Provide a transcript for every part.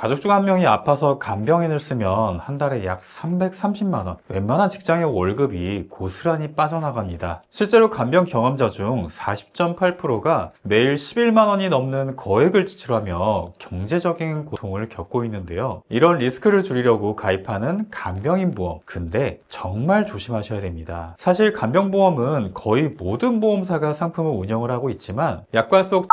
가족 중 한 명이 아파서 간병인을 쓰면 한 달에 약 330만 원, 웬만한 직장의 월급이 고스란히 빠져나갑니다. 실제로 간병 경험자 중 40.8%가 매일 11만 원이 넘는 거액을 지출하며 경제적인 고통을 겪고 있는데요. 이런 리스크를 줄이려고 가입하는 간병인 보험, 근데 정말 조심하셔야 됩니다. 사실 간병보험은 거의 모든 보험사가 상품을 운영을 하고 있지만 약관 속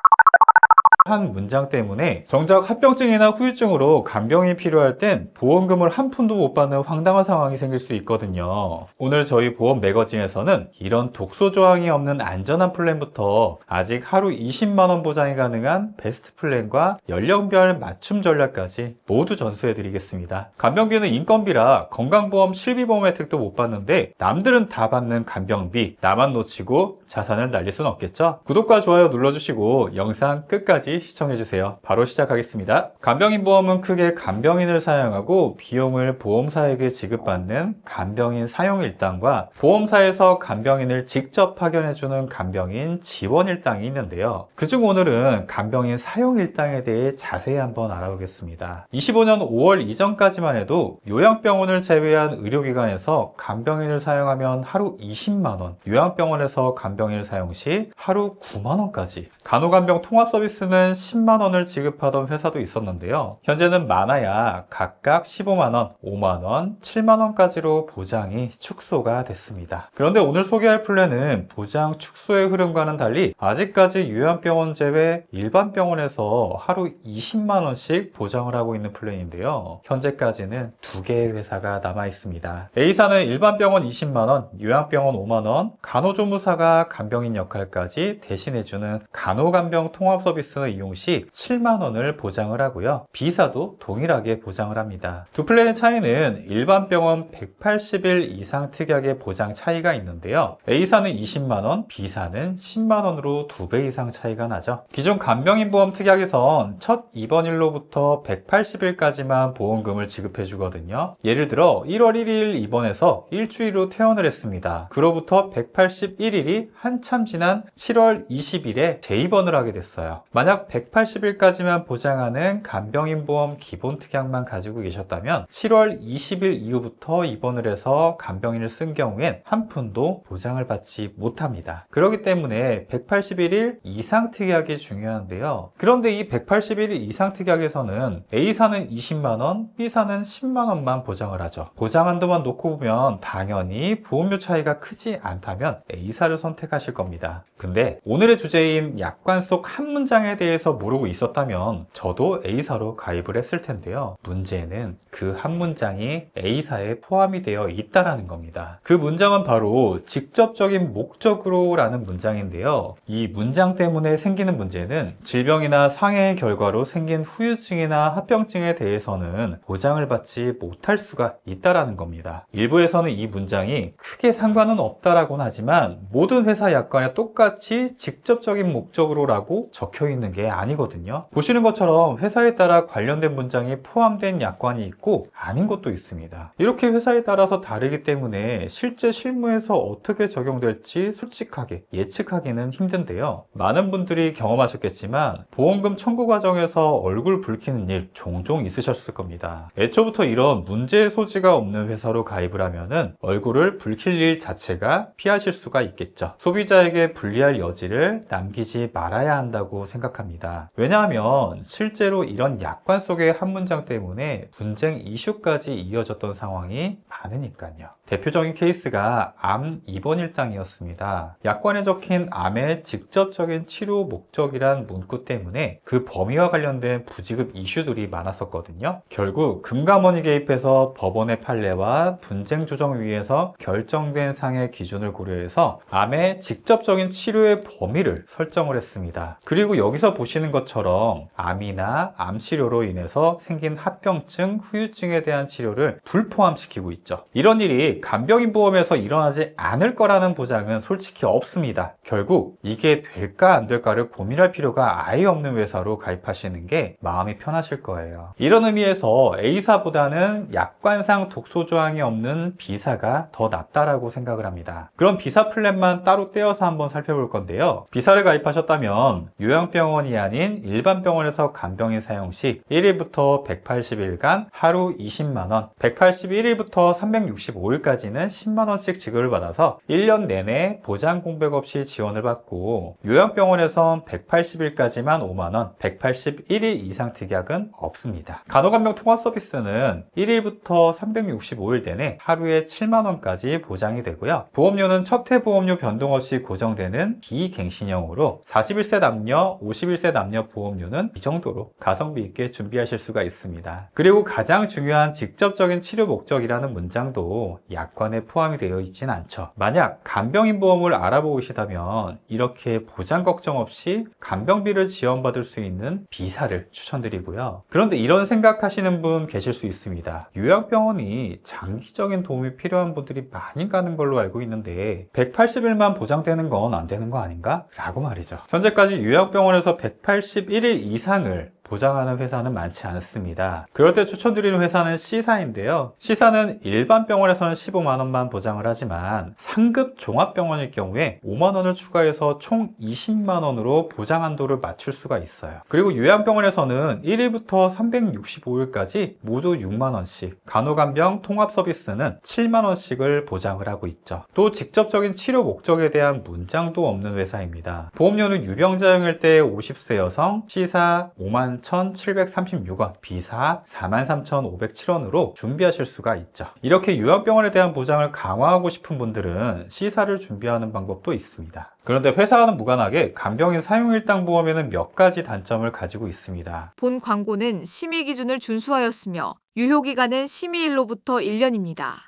한 문장 때문에 정작 합병증이나 후유증으로 간병이 필요할 땐 보험금을 한 푼도 못 받는 황당한 상황이 생길 수 있거든요. 오늘 저희 보험 매거진에서는 이런 독소 조항이 없는 안전한 플랜부터 아직 하루 20만 원 보장이 가능한 베스트 플랜과 연령별 맞춤 전략까지 모두 전수해 드리겠습니다. 간병비는 인건비라 건강보험 실비보험 혜택도 못 받는데 남들은 다 받는 간병비, 나만 놓치고 자산을 날릴 순 없겠죠? 구독과 좋아요 눌러주시고 영상 끝까지 시청해주세요. 바로 시작하겠습니다. 간병인 보험은 크게 간병인을 사용하고 비용을 보험사에게 지급받는 간병인 사용 일당과 보험사에서 간병인을 직접 파견해주는 간병인 지원 일당이 있는데요. 그중 오늘은 간병인 사용 일당에 대해 자세히 한번 알아보겠습니다. 25년 5월 이전까지만 해도 요양병원을 제외한 의료기관에서 간병인을 사용하면 하루 20만 원, 요양병원에서 간병인을 사용 시 하루 9만 원까지, 간호간병 통합 서비스는 10만 원을 지급하던 회사도 있었는데요. 현재는 많아야 각각 15만 원, 5만 원, 7만 원까지로 보장이 축소가 됐습니다. 그런데 오늘 소개할 플랜은 보장 축소의 흐름과는 달리 아직까지 요양병원 제외 일반 병원에서 하루 20만 원씩 보장을 하고 있는 플랜인데요. 현재까지는 2개의 회사가 남아 있습니다. A사는 일반 병원 20만 원, 요양병원 5만 원, 간호조무사가 간병인 역할까지 대신해주는 간호간병 통합 서비스의 이용 시 7만 원을 보장을 하고요. B사도 동일하게 보장을 합니다. 두 플랜의 차이는 일반 병원 180일 이상 특약의 보장 차이가 있는데요. A사는 20만 원, B사는 10만 원으로 2배 이상 차이가 나죠. 기존 간병인 보험 특약에선 첫 입원일로부터 180일까지만 보험금을 지급해 주거든요. 예를 들어 1월 1일 입원해서 일주일 후 퇴원을 했습니다. 그로부터 181일이 한참 지난 7월 20일에 재입원을 하게 됐어요. 만약 180일까지만 보장하는 간병인 보험 기본 특약만 가지고 계셨다면 7월 20일 이후부터 입원을 해서 간병인을 쓴 경우엔 한 푼도 보장을 받지 못합니다. 그렇기 때문에 181일 이상 특약이 중요한데요. 그런데 이 181일 이상 특약에서는 A사는 20만 원, B사는 10만 원만 보장을 하죠. 보장 한도만 놓고 보면 당연히 보험료 차이가 크지 않다면 A사를 선택하실 겁니다. 근데 오늘의 주제인 약관 속 한 문장에 대해서 모르고 있었다면 저도 A사로 가입을 했을 텐데요. 문제는 그 한 문장이 A사에 포함이 되어 있다는 겁니다. 그 문장은 바로 직접적인 목적으로 라는 문장인데요. 이 문장 때문에 생기는 문제는 질병이나 상해의 결과로 생긴 후유증이나 합병증에 대해서는 보장을 받지 못할 수가 있다는 겁니다. 일부에서는 이 문장이 크게 상관은 없다라고는 하지만 모든 회사 약관에 똑같이 직접적인 목적으로라고 적혀 있는 게 아니거든요. 보시는 것처럼 회사에 따라 관련된 문장이 포함된 약관이 있고 아닌 것도 있습니다. 이렇게 회사에 따라서 다르기 때문에 실제 실무에서 어떻게 적용될지 솔직하게 예측하기는 힘든데요. 많은 분들이 경험하셨겠지만 보험금 청구 과정에서 얼굴 붉히는 일 종종 있으셨을 겁니다. 애초부터 이런 문제의 소지가 없는 회사로 가입을 하면은 얼굴을 붉힐 일 자체가 피하실 수가 있겠죠. 소비자에게 불리할 여지를 남기지 말아야 한다고 생각합니다. 왜냐하면 실제로 이런 약관 속의 한 문장 때문에 분쟁 이슈까지 이어졌던 상황이 많으니까요. 대표적인 케이스가 암 입원 일당이었습니다. 약관에 적힌 암의 직접적인 치료 목적이란 문구 때문에 그 범위와 관련된 부지급 이슈들이 많았었거든요. 결국 금감원이 개입해서 법원의 판례와 분쟁조정위에서 결정된 상해 기준을 고려해서 암의 직접적인 치료의 범위를 설정을 했습니다. 그리고 여기서 보시는 것처럼 암이나 암 치료로 인해서 생긴 합병증, 후유증에 대한 치료를 불포함시키고 있죠. 이런 일이 간병인 보험에서 일어나지 않을 거라는 보장은 솔직히 없습니다. 결국 이게 될까 안 될까를 고민할 필요가 아예 없는 회사로 가입하시는 게 마음이 편하실 거예요. 이런 의미에서 A사보다는 약관상 독소 조항이 없는 B사가 더 낫다라고 생각을 합니다. 그럼 B사 플랜만 따로 떼어서 한번 살펴볼 건데요. B사를 가입하셨다면 요양병원 병원이 아닌 일반 병원에서 간병인 사용 시 1일부터 180일간 하루 20만원, 181일부터 365일까지는 10만원씩 지급을 받아서 1년 내내 보장 공백 없이 지원을 받고, 요양병원에선 180일까지만 5만원, 181일 이상 특약은 없습니다. 간호간병 통합 서비스는 1일부터 365일 내내 하루에 7만원까지 보장이 되고요. 보험료는 첫 해 보험료 변동 없이 고정되는 비갱신형으로 41세 남녀, 51세 남녀 보험료는 이 정도로 가성비 있게 준비하실 수가 있습니다. 그리고 가장 중요한 직접적인 치료 목적이라는 문장도 약관에 포함이 되어 있진 않죠. 만약 간병인 보험을 알아보고 계시다면 이렇게 보장 걱정 없이 간병비를 지원받을 수 있는 비사를 추천드리고요. 그런데 이런 생각하시는 분 계실 수 있습니다. 요양병원이 장기적인 도움이 필요한 분들이 많이 가는 걸로 알고 있는데 180일만 보장되는 건 안 되는 거 아닌가? 라고 말이죠. 현재까지 요양병원에서 181일 이상을 보장하는 회사는 많지 않습니다. 그럴 때 추천드리는 회사는 C사인데요. C사는 일반 병원에서는 15만원만 보장을 하지만 상급 종합병원일 경우에 5만원을 추가해서 총 20만원으로 보장 한도를 맞출 수가 있어요. 그리고 요양병원에서는 1일부터 365일까지 모두 6만원씩, 간호간병 통합 서비스는 7만원씩을 보장을 하고 있죠. 또 직접적인 치료 목적에 대한 문장도 없는 회사입니다. 보험료는 유병자형일 때 50세 여성 C사 51,736원, B사 43,507원으로 준비하실 수가 있죠. 이렇게 요양병원에 대한 보장을 강화하고 싶은 분들은 C사를 준비하는 방법도 있습니다. 그런데 회사와는 무관하게 간병인 사용일당 보험에는 몇 가지 단점을 가지고 있습니다. 본 광고는 심의 기준을 준수하였으며 유효기간은 심의일로부터 1년입니다.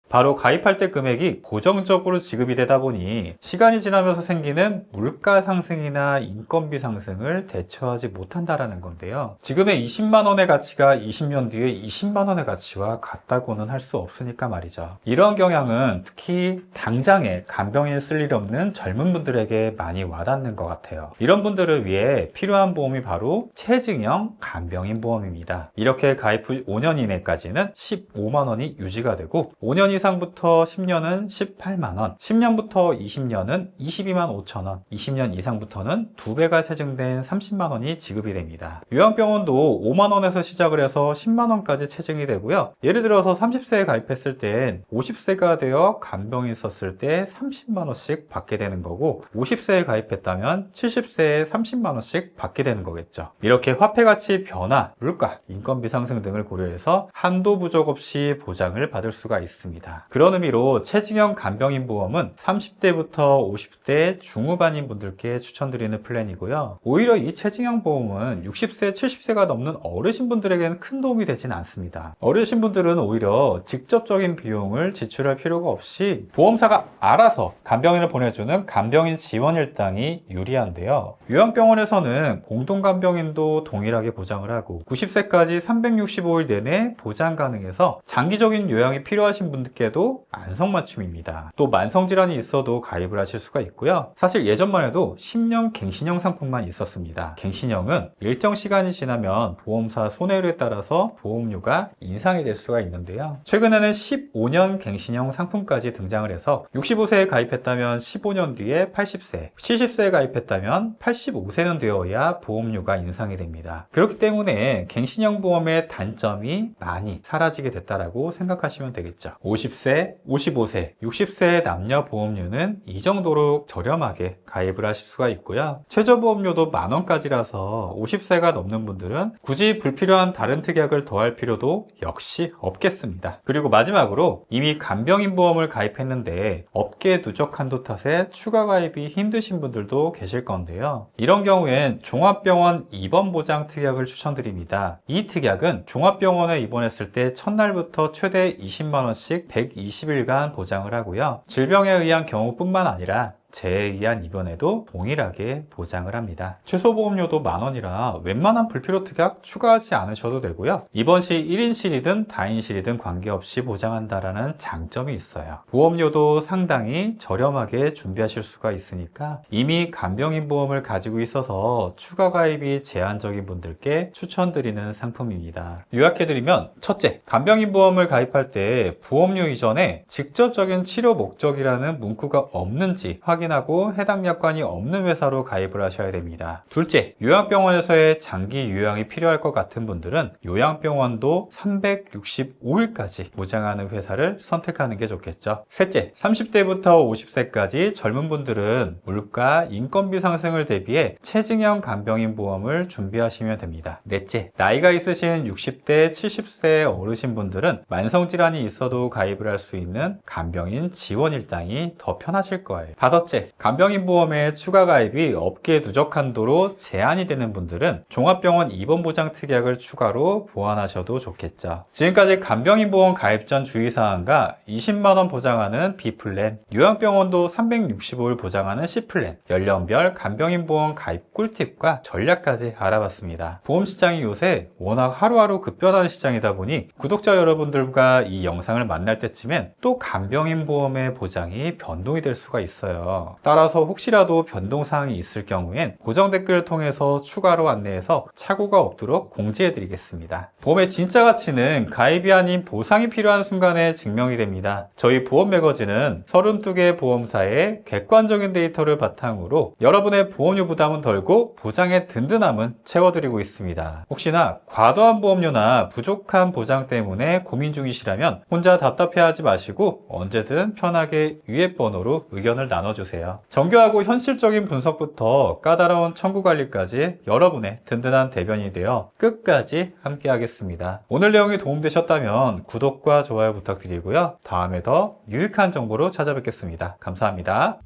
바로 가입할 때 금액이 고정적으로 지급이 되다 보니 시간이 지나면서 생기는 물가 상승이나 인건비 상승을 대처하지 못한다라는 건데요. 지금의 20만 원의 가치가 20년 뒤에 20만 원의 가치와 같다고는 할 수 없으니까 말이죠. 이런 경향은 특히 당장에 간병인을 쓸 일 없는 젊은 분들에게 많이 와닿는 것 같아요. 이런 분들을 위해 필요한 보험이 바로 체증형 간병인 보험입니다. 이렇게 가입 후 5년 이내까지는 15만 원이 유지가 되고 5년 이상부터 10년은 18만원, 10년부터 20년은 22만 5천원, 20년 이상부터는 2배가 체증된 30만원이 지급이 됩니다. 요양병원도 5만원에서 시작을 해서 10만원까지 체증이 되고요. 예를 들어서 30세에 가입했을 땐 50세가 되어 간병인 썼을 때 30만원씩 받게 되는 거고, 50세에 가입했다면 70세에 30만원씩 받게 되는 거겠죠. 이렇게 화폐가치 변화, 물가, 인건비 상승 등을 고려해서 한도 부족 없이 보장을 받을 수가 있습니다. 그런 의미로 체증형 간병인 보험은 30대부터 50대 중후반인 분들께 추천드리는 플랜이고요. 오히려 이 체증형 보험은 60세, 70세가 넘는 어르신 분들에게는 큰 도움이 되진 않습니다. 어르신 분들은 오히려 직접적인 비용을 지출할 필요가 없이 보험사가 알아서 간병인을 보내주는 간병인 지원 일당이 유리한데요. 요양병원에서는 공동간병인도 동일하게 보장을 하고 90세까지 365일 내내 보장 가능해서 장기적인 요양이 필요하신 분들께도 안성맞춤입니다. 또 만성질환이 있어도 가입을 하실 수가 있고요. 사실 예전만 해도 10년 갱신형 상품만 있었습니다. 갱신형은 일정 시간이 지나면 보험사 손해율에 따라서 보험료가 인상이 될 수가 있는데요. 최근에는 15년 갱신형 상품까지 등장을 해서 65세에 가입했다면 15년 뒤에 80세, 70세에 가입했다면 85세는 되어야 보험료가 인상이 됩니다. 그렇기 때문에 갱신형 보험의 단점이 많이 사라지게 됐다라고 생각하시면 되겠죠. 50세, 55세, 60세의 남녀 보험료는 이 정도로 저렴하게 가입을 하실 수가 있고요. 최저 보험료도 만원까지라서 50세가 넘는 분들은 굳이 불필요한 다른 특약을 더할 필요도 역시 없겠습니다. 그리고 마지막으로 이미 간병인 보험을 가입했는데 업계 누적 한도 탓에 추가 가입이 힘드신 분들도 계실 건데요. 이런 경우엔 종합병원 입원 보장 특약을 추천드립니다. 이 특약은 종합병원에 입원했을 때 첫날부터 최대 20만원씩 120일간 보장을 하고요. 질병에 의한 경우뿐만 아니라 재해에 의한 입원에도 동일하게 보장을 합니다. 최소 보험료도 만원이라 웬만한 불필요 특약 추가하지 않으셔도 되고요. 입원 시 1인실이든 다인실이든 관계없이 보장한다라는 장점이 있어요. 보험료도 상당히 저렴하게 준비하실 수가 있으니까 이미 간병인 보험을 가지고 있어서 추가 가입이 제한적인 분들께 추천드리는 상품입니다. 요약해드리면 첫째, 간병인 보험을 가입할 때 보험료 이전에 직접적인 치료 목적이라는 문구가 없는지 확인 확인하고 해당 약관이 없는 회사로 가입을 하셔야 됩니다. 둘째, 요양병원에서의 장기 요양이 필요할 것 같은 분들은 요양병원도 365일까지 보장하는 회사를 선택하는 게 좋겠죠. 셋째, 30대부터 50세까지 젊은 분들은 물가, 인건비 상승을 대비해 체증형 간병인 보험을 준비하시면 됩니다. 넷째, 나이가 있으신 60대, 70세 어르신분들은 만성질환이 있어도 가입을 할 수 있는 간병인 지원 일당이 더 편하실 거예요. 다섯째, 간병인 보험에 추가 가입이 업계 누적 한도로 제한이 되는 분들은 종합병원 입원보장 특약을 추가로 보완하셔도 좋겠죠. 지금까지 간병인 보험 가입 전 주의사항과 20만원 보장하는 B플랜, 요양병원도 365일 보장하는 C플랜, 연령별 간병인 보험 가입 꿀팁과 전략까지 알아봤습니다. 보험 시장이 요새 워낙 하루하루 급변하는 시장이다 보니 구독자 여러분들과 이 영상을 만날 때쯤엔 또 간병인 보험의 보장이 변동이 될 수가 있어요. 따라서 혹시라도 변동사항이 있을 경우엔 고정 댓글을 통해서 추가로 안내해서 착오가 없도록 공지해 드리겠습니다. 보험의 진짜 가치는 가입이 아닌 보상이 필요한 순간에 증명이 됩니다. 저희 보험 매거진은 32개 보험사의 객관적인 데이터를 바탕으로 여러분의 보험료 부담은 덜고 보장의 든든함은 채워드리고 있습니다. 혹시나 과도한 보험료나 부족한 보장 때문에 고민 중이시라면 혼자 답답해하지 마시고 언제든 편하게 위에 번호로 의견을 나눠주세요. 정교하고 현실적인 분석부터 까다로운 청구 관리까지 여러분의 든든한 대변이 되어 끝까지 함께 하겠습니다. 오늘 내용이 도움되셨다면 구독과 좋아요 부탁드리고요. 다음에 더 유익한 정보로 찾아뵙겠습니다. 감사합니다.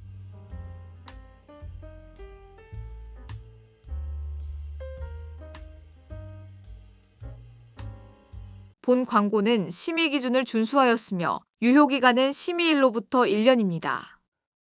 본 광고는 심의 기준을 준수하였으며 유효기간은 심의일로부터 1년입니다.